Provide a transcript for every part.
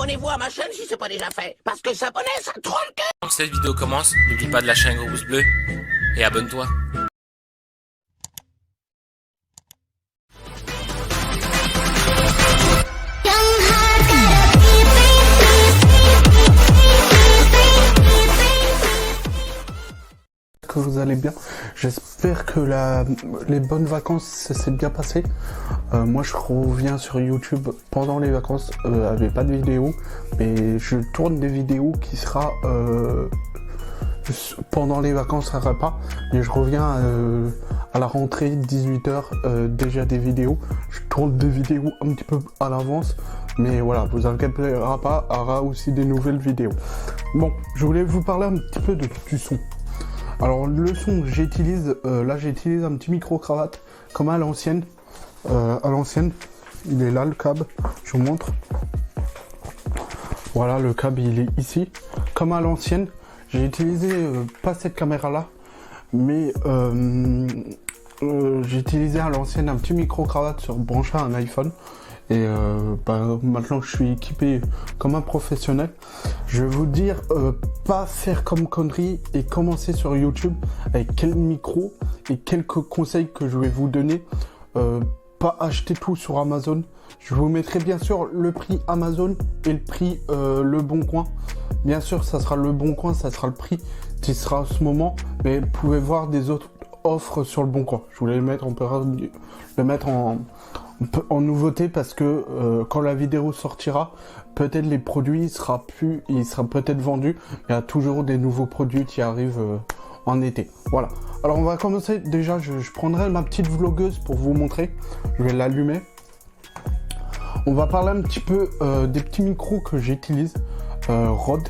abonnez-vous à ma chaîne si c'est pas déjà fait. Parce que s'abonner, ça trompe le cœur. Donc cette vidéo commence, n'oublie pas de lâcher un gros pouce bleu et abonne-toi. Que vous allez bien, j'espère que les bonnes vacances ça s'est bien passé. Moi je reviens sur YouTube pendant les vacances avec pas de vidéo, mais je tourne des vidéos qui sera pendant les vacances à repas, mais je reviens à la rentrée 18h déjà des vidéos. Je tourne des vidéos un petit peu à l'avance, mais voilà, vous inquiétez pas, il y aura aussi des nouvelles vidéos. Bon, je voulais vous parler un petit peu du son. Alors le son que j'utilise, là j'utilise un petit micro-cravate comme à l'ancienne. Il est là le câble, je vous montre. Voilà, le câble il est ici. Comme à l'ancienne, j'ai utilisé pas cette caméra là, mais j'ai utilisé à l'ancienne un petit micro-cravate sur branché à un iPhone. Et maintenant que je suis équipé comme un professionnel, je vais vous dire pas faire comme connerie et commencer sur YouTube avec quel micro et quelques conseils que je vais vous donner. Pas acheter tout sur Amazon. Je vous mettrai bien sûr le prix Amazon et le prix Le Bon Coin. Bien sûr, ça sera Le Bon Coin, ça sera le prix qui sera à ce moment, mais vous pouvez voir des autres offres sur Le Bon Coin. Je voulais le mettre, on peut le mettre en nouveauté parce que quand la vidéo sortira, peut-être les produits il sera peut-être vendu. Il y a toujours des nouveaux produits qui arrivent en été. Voilà. Alors on va commencer. Déjà, je prendrai ma petite vlogueuse pour vous montrer. Je vais l'allumer. On va parler un petit peu des petits micros que j'utilise, Rode,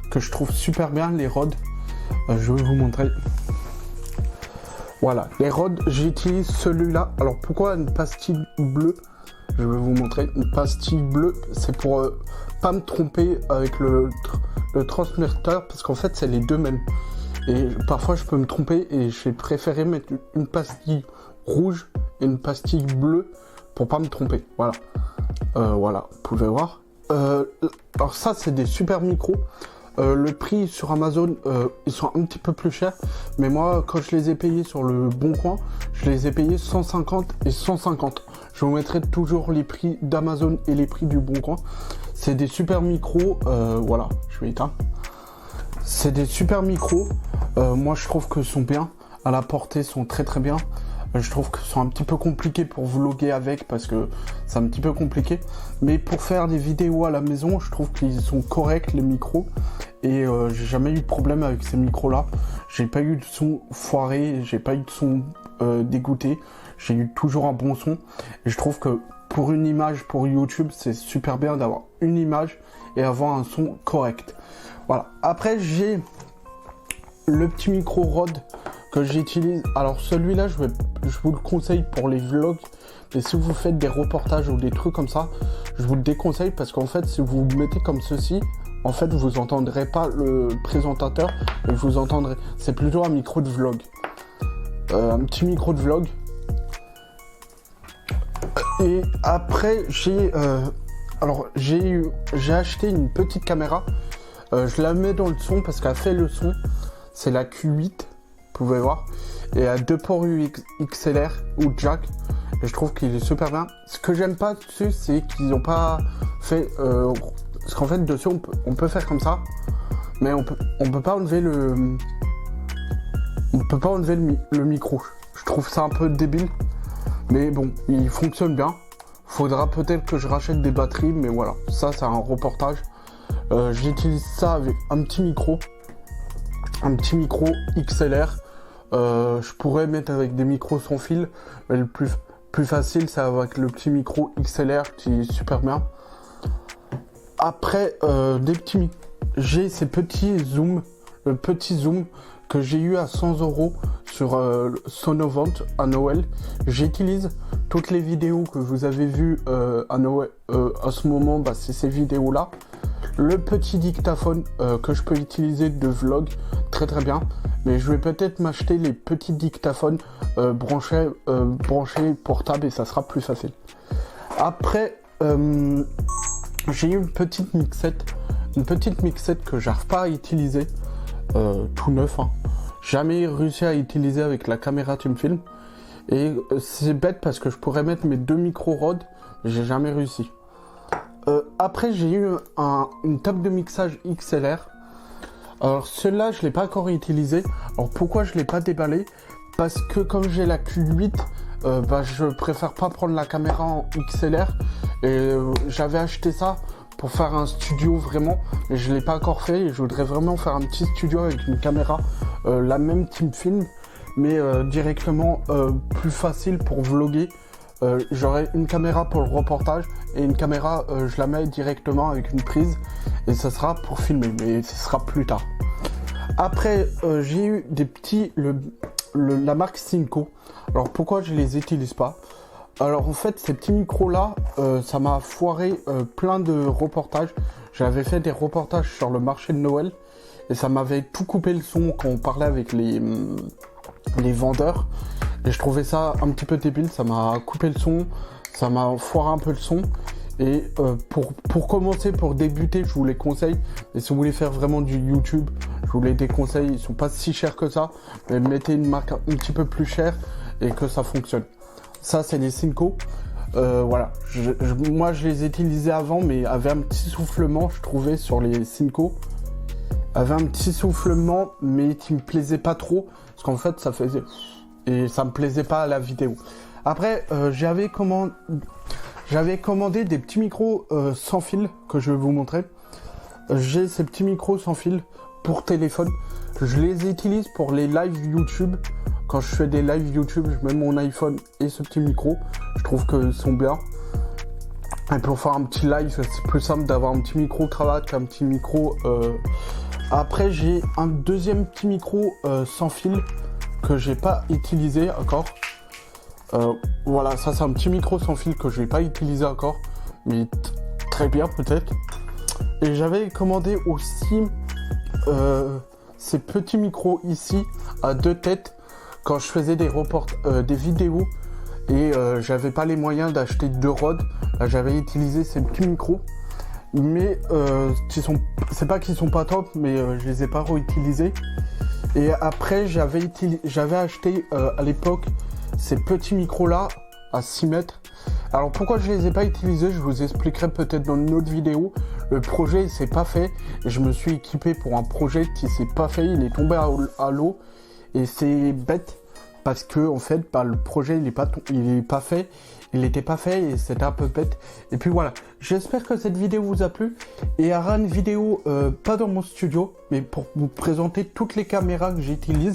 que je trouve super bien les Rode. Je vais vous montrer. Voilà, les Rode, j'utilise celui-là. Alors pourquoi une pastille bleue? Je vais vous montrer. Une pastille bleue, c'est pour pas me tromper avec le transmetteur, parce qu'en fait c'est les deux mêmes. Et parfois je peux me tromper et j'ai préféré mettre une pastille rouge et une pastille bleue pour pas me tromper. Voilà, voilà, vous pouvez voir. Alors ça c'est des super micros. Le prix sur Amazon, ils sont un petit peu plus chers, mais moi quand je les ai payés sur Le Bon Coin, je les ai payés 150 et 150. Je vous mettrai toujours les prix d'Amazon et les prix du Bon Coin. C'est des super micros, voilà, je vais éteindre. C'est des super micros, moi je trouve que sont bien, à la portée sont très très bien. Je trouve que ce sont un petit peu compliqués pour vlogger avec parce que c'est un petit peu compliqué. Mais pour faire des vidéos à la maison, je trouve qu'ils sont corrects les micros. Et j'ai jamais eu de problème avec ces micros là. J'ai pas eu de son foiré, j'ai pas eu de son dégoûté. J'ai eu toujours un bon son. Et je trouve que pour une image, pour YouTube, c'est super bien d'avoir une image et avoir un son correct. Voilà. Après j'ai le petit micro Rode que j'utilise. Alors celui-là, je vous le conseille pour les vlogs, mais si vous faites des reportages ou des trucs comme ça, je vous le déconseille parce qu'en fait, si vous mettez comme ceci, en fait, vous entendrez pas le présentateur et vous entendrez. C'est plutôt un micro de vlog, un petit micro de vlog. Et après, j'ai acheté une petite caméra. Je la mets dans le son parce qu'elle fait le son. C'est la Q8. Vous pouvez voir, et à 2 ports XLR ou jack, et je trouve qu'il est super bien. Ce que j'aime pas dessus, c'est qu'ils n'ont pas fait parce qu'en fait dessus on peut faire comme ça, mais on peut pas enlever le micro. Je trouve ça un peu débile, mais bon, il fonctionne bien. Faudra peut-être que je rachète des batteries, mais voilà, ça c'est un reportage. J'utilise ça avec un petit micro XLR. Je pourrais mettre avec des micros sans fil, mais le plus facile c'est avec le petit micro XLR qui est super bien. Après j'ai ces petits zooms, le petit zoom que j'ai eu à 100 € sur Sonovant à Noël. J'utilise toutes les vidéos que vous avez vues à Noël à ce moment, bah, c'est ces vidéos là. Le petit dictaphone que je peux utiliser de vlog, très très bien. Mais je vais peut-être m'acheter les petits dictaphones branchés portables et ça sera plus facile. Après, j'ai eu une petite mixette que j'arrive pas à utiliser, tout neuf, hein. Jamais réussi à utiliser avec la caméra Teamfilm. Et c'est bête parce que je pourrais mettre mes 2 micros Rode, mais j'ai jamais réussi. Après, j'ai eu une table de mixage XLR. Alors, celle-là, je l'ai pas encore utilisé. Alors, pourquoi je l'ai pas déballé? Parce que comme j'ai la Q8, je préfère pas prendre la caméra en XLR. Et j'avais acheté ça pour faire un studio vraiment, mais je l'ai pas encore fait. Et je voudrais vraiment faire un petit studio avec une caméra, la même Teamfilm, mais directement plus facile pour vlogger. J'aurai une caméra pour le reportage et une caméra, je la mets directement avec une prise et ça sera pour filmer, mais ce sera plus tard. Après, j'ai eu des petits, la marque Synco. Alors pourquoi je les utilise pas? Alors en fait, ces petits micros là, ça m'a foiré plein de reportages. J'avais fait des reportages sur le marché de Noël et ça m'avait tout coupé le son quand on parlait avec les vendeurs. Et je trouvais ça un petit peu débile, ça m'a coupé le son, ça m'a foiré un peu le son. Et pour commencer, pour débuter, je vous les conseille. Et si vous voulez faire vraiment du YouTube, je vous les déconseille. Ils sont pas si chers que ça, mais mettez une marque un petit peu plus chère et que ça fonctionne. Ça, c'est des Synco. Voilà, moi je les utilisais avant, mais avait un petit soufflement, je trouvais, sur les Synco. Avait un petit soufflement, mais qui me plaisait pas trop, parce qu'en fait, ça faisait... Et ça me plaisait pas à la vidéo. Après, j'avais commandé des petits micros sans fil que je vais vous montrer. J'ai ces petits micros sans fil pour téléphone. Je les utilise pour les lives YouTube. Quand je fais des lives YouTube, je mets mon iPhone et ce petit micro. Je trouve qu'ils sont bien. Et pour faire un petit live, c'est plus simple d'avoir un petit micro cravate qu'un petit micro. Après, j'ai un deuxième petit micro sans fil que j'ai pas utilisé encore. Voilà, ça c'est un petit micro sans fil que je vais pas utiliser encore, mais très bien peut-être. Et j'avais commandé aussi ces petits micros ici à 2 têtes quand je faisais des vidéos et j'avais pas les moyens d'acheter 2 Rode. Là, j'avais utilisé ces petits micros, mais c'est pas qu'ils sont pas top, mais je les ai pas réutilisés. Et après, j'avais acheté à l'époque ces petits micros là à 6 mètres. Alors pourquoi je les ai pas utilisés, je vous expliquerai peut-être dans une autre vidéo. Le projet il s'est pas fait et je me suis équipé pour un projet qui s'est pas fait, il est tombé à l'eau et c'est bête parce que en fait le projet il était pas fait et c'était un peu bête. Et puis voilà, j'espère que cette vidéo vous a plu et il y aura une vidéo pas dans mon studio mais pour vous présenter toutes les caméras que j'utilise.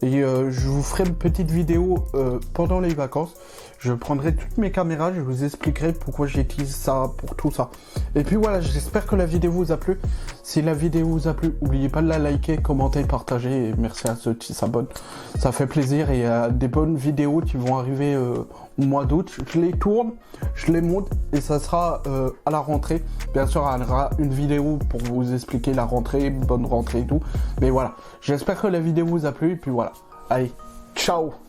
Et je vous ferai une petite vidéo pendant les vacances. Je prendrai toutes mes caméras, je vous expliquerai pourquoi j'utilise ça pour tout ça. Et puis voilà, j'espère que la vidéo vous a plu. Si la vidéo vous a plu, n'oubliez pas de la liker, commenter, partager. Et merci à ceux qui s'abonnent. Ça fait plaisir et il y a des bonnes vidéos qui vont arriver au mois d'août. Je les tourne, je les monte et ça sera à la rentrée. Bien sûr, il y aura une vidéo pour vous expliquer la rentrée, bonne rentrée et tout. Mais voilà, j'espère que la vidéo vous a plu et puis voilà. Allez, ciao!